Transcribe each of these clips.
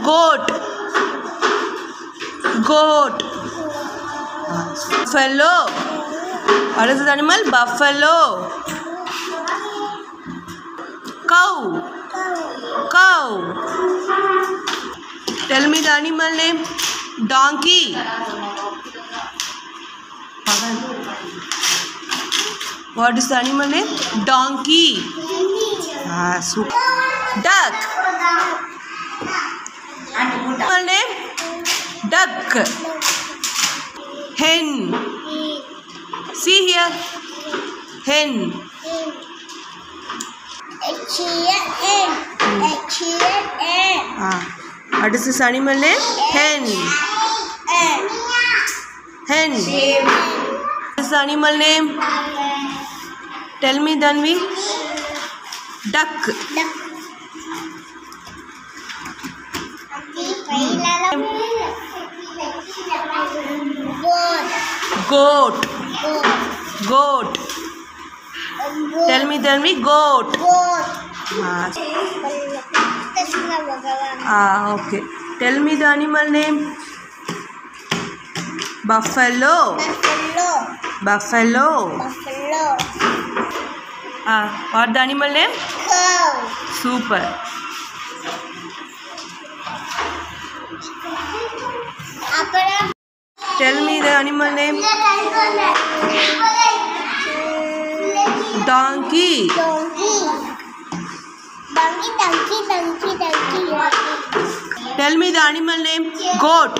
goat. Goat. Buffalo. What is this animal? Buffalo. Cow. Cow. Tell me the animal name. Donkey. What is the animal name? Donkey. Super. Duck. Animal name? Duck. Hen. See here. Hen. What is this animal name? Hen. Hen. What is the animal name? Tell me, Dhanvi. Duck. Goat. Goat. Tell me, Dhanvi. Goat. Okay. Tell me the animal name. Buffalo. Buffalo. What the animal name? Cow. Super. Tell me the animal name. Donkey. Tell me the animal name. Goat.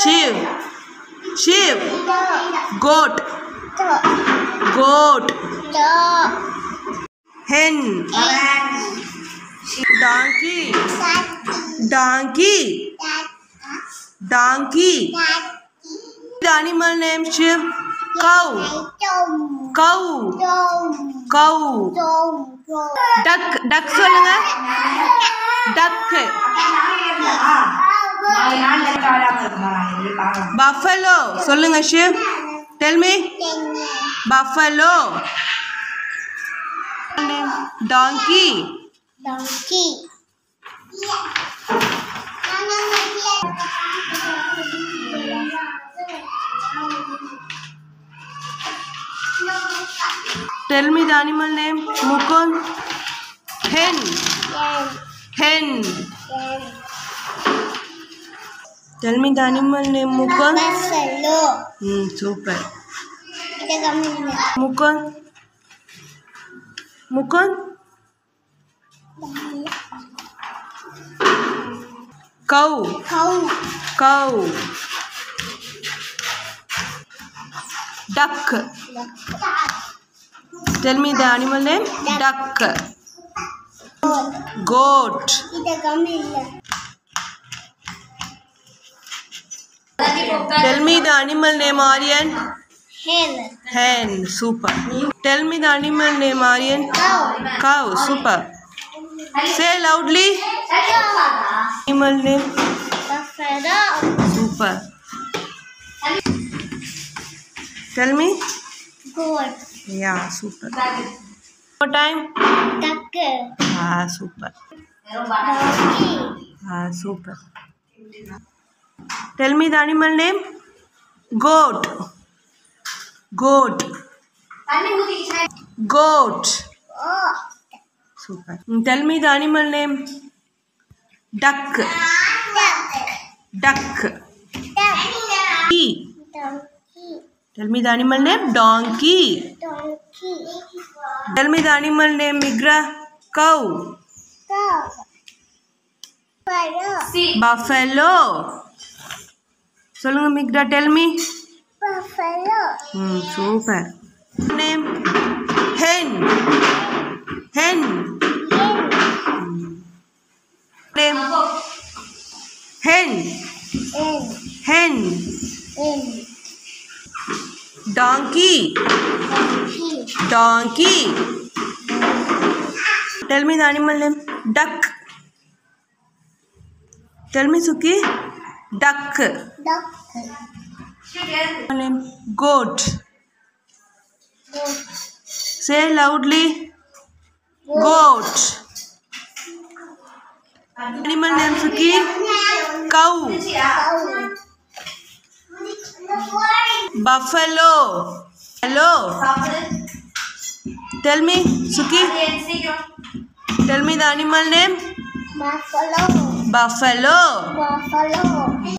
Sheep. Sheep. Goat. Goat. Hen. Donkey. Donkey. Donkey. The animal name sheep. Cow. Cow. Cow. Duck. Duck சொல்லுங்க. Duck. Buffalo சொல்லுங்க sheep. Tell me. Buffalo. Donkey. Tell me the animal name. Mukund. Hen. Hen. Tell me the animal name. Mukund. Buffalo. Super. Mukund. Mukund. Cow. Cow. Duck. Tell me the animal name. Duck. Goat. Tell me the animal name, Aryan. Hen. Hen. Super. Tell me the animal name, Aryan. Cow. Super. Say loudly. Animal name. Buffalo. Super. Tell me. Goat. Yeah, super. What time? Duck. Super. Donkey. Super. Tell me the animal name. Goat. Goat. Goat. Super. Tell me the animal name. Duck. Duck. Donkey. Tell me the animal name. Donkey. Tell me the animal name. Migra. Cow. Buffalo. சொல்லுங்க மிக்ரா. Tell me. Buffalo. Super. Name. Hen. Hen. Name. Hen. Hen. Donkey. Donkey. Tell me the animal name. Duck. Tell me, Suki. Duck. Name. Goat. Say loudly. Goat. Animal name, Suki? Cow. Buffalo. Hello. Tell me, Suki. Tell me the animal name. Buffalo. Buffalo. Buffalo.